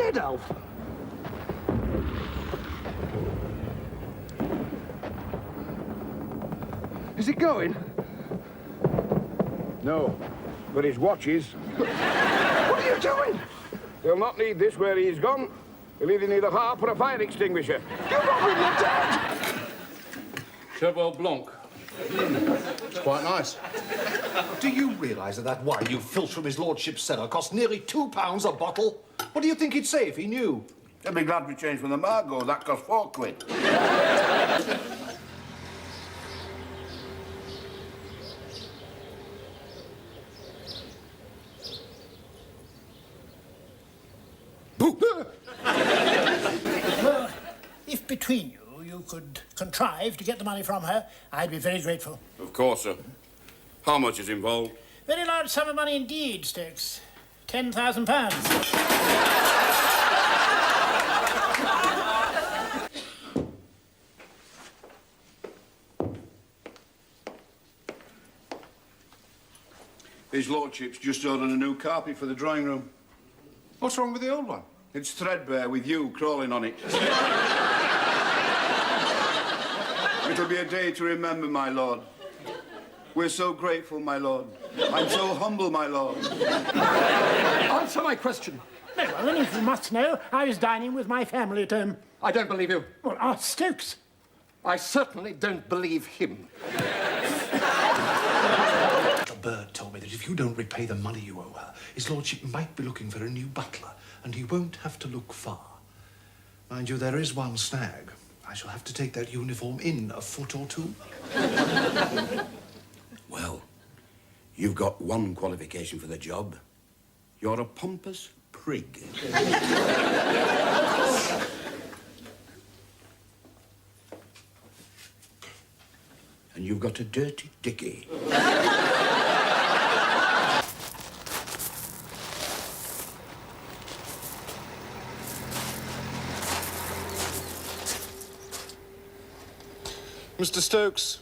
ahead, Alf. Is it going? No, but his watch is. What are you doing? He'll not need this where he's gone. He'll either need a harp or a fire extinguisher. You're robbing the dead! Cheval Blanc. It's quite nice. Do you realise that wine you filched from his lordship's cellar cost nearly £2 a bottle? What do you think he'd say if he knew? I'd be glad we changed from the Margot. That cost £4. Well, if between you could contrive to get the money from her, I'd be very grateful. Of course, sir. How much is involved? Very large sum of money indeed, Stokes. £10,000. His lordship's just ordered a new carpet for the drawing room. What's wrong with the old one? It's threadbare with you crawling on it. It'll be a day to remember, my lord. We're so grateful, my lord. I'm so humble, my lord. Answer my question. Well, then, if you must know, I was dining with my family at home. I don't believe you. Well, ask Stokes. I certainly don't believe him. The bird told me that if you don't repay the money you owe her, his lordship might be looking for a new butler, and he won't have to look far. Mind you, there is one snag. I shall have to take that uniform in a foot or two. Well, you've got one qualification for the job. You're a pompous prig. And you've got a dirty dicky. Mr. Stokes,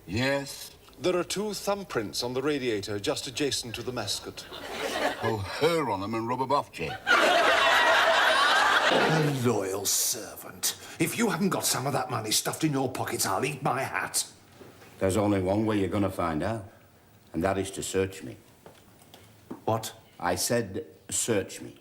Yes? there are 2 thumbprints on the radiator just adjacent to the mascot. Pull her on them and rub them off, Jay. A loyal servant. If you haven't got some of that money stuffed in your pockets, I'll eat my hat. There's only one way you're going to find out, and that is to search me. What? I said search me.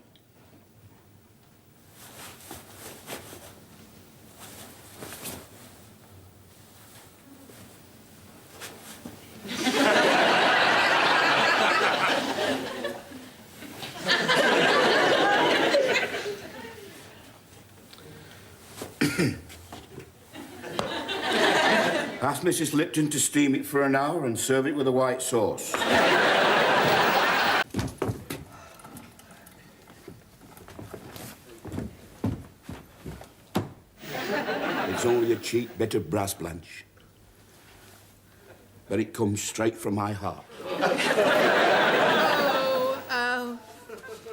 Ask Mrs. Lipton to steam it for an hour and serve it with a white sauce. It's only a cheap bit of brass, Blanche. But it comes straight from my heart.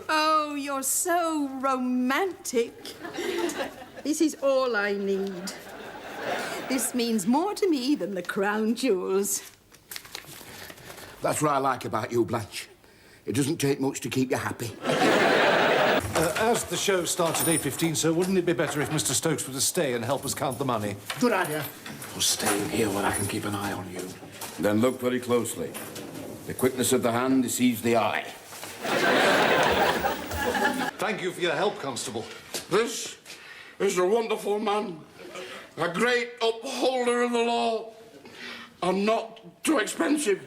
Oh, you're so romantic. This is all I need. This means more to me than the crown jewels. That's what I like about you, Blanche. It doesn't take much to keep you happy. As the show starts at 8:15, sir, wouldn't it be better if Mr. Stokes were to stay and help us count the money? Good idea. Or stay in here where I can keep an eye on you. Then look very closely. The quickness of the hand deceives the eye. Thank you for your help, Constable. This is a wonderful man. A great upholder of the law. And not too expensive.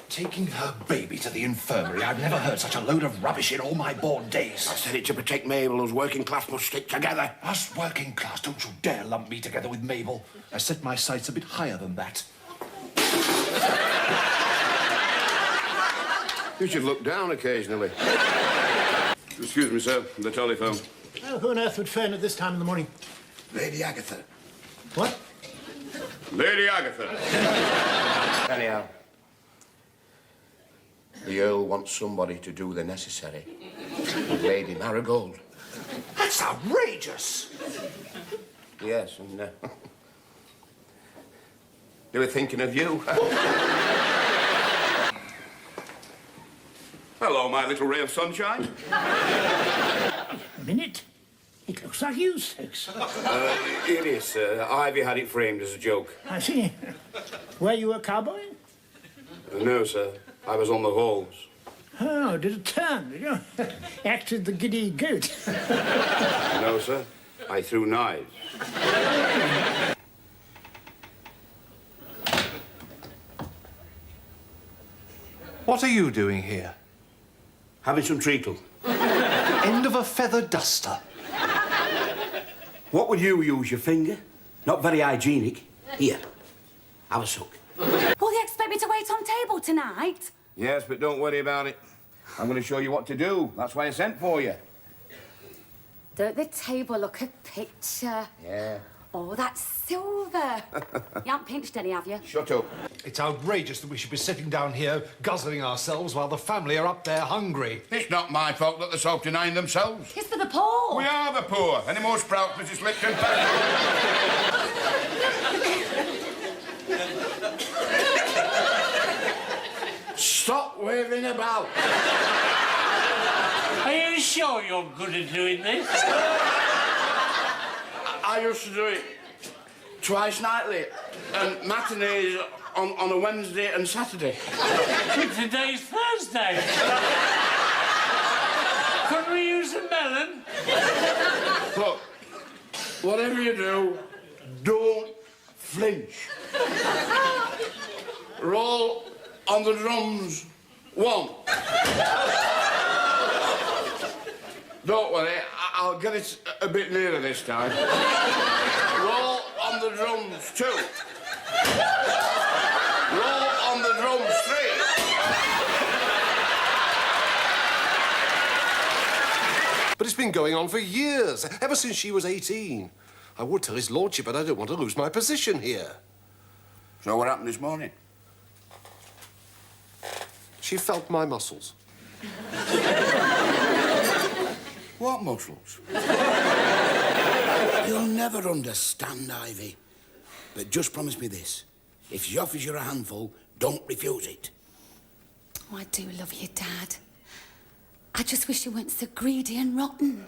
Taking her baby to the infirmary. I've never heard such a load of rubbish in all my born days. I said it to protect Mabel, whose working class must stick together. Us working class, don't you dare lump me together with Mabel. I set my sights a bit higher than that. You should look down occasionally. Excuse me, sir. The telephone. Oh, who on earth would phone at this time in the morning? Lady Agatha. What? Lady Agatha. Anyhow, the Earl wants somebody to do the necessary. Lady Marigold. That's outrageous! Yes, and they were thinking of you. Hello, Hello, my little ray of sunshine. A minute. It looks like you, Stokes. It is, sir. Ivy had it framed as a joke. I see. Were you a cowboy? No, sir. I was on the halls. Oh, did a turn, did you? Acted the giddy goat. No, sir. I threw knives. What are you doing here? Having some treacle. End of a feather duster. What would you use, your finger? Not very hygienic. Here, have a suck. Will they expect me to wait on table tonight? Yes, but don't worry about it. I'm going to show you what to do. That's why I sent for you. Don't the table look a picture? Yeah. Oh, that's silver. You haven't pinched any, have you? Shut up. It's outrageous that we should be sitting down here guzzling ourselves while the family are up there hungry. It's not my fault that they're self-denying themselves. It's for the poor. We are the poor. Any more sprouts, Mrs. Lipton? Stop waving about. Are you sure you're good at doing this? I used to do it twice nightly, and matinees on a Wednesday and Saturday. But today's Thursday. Could we use a melon? Look, whatever you do, don't flinch. Roll on the drums. 1. Don't worry, I'll get it a bit nearer this time. Roll on the drums. 2. Roll on the drums. 3. But it's been going on for years, ever since she was 18. I would tell his lordship, but I don't want to lose my position here. So what happened this morning? She felt my muscles. What muscles? You'll never understand, Ivy. But just promise me this. If she offers you a handful, don't refuse it. Oh, I do love you, Dad. I just wish you weren't so greedy and rotten.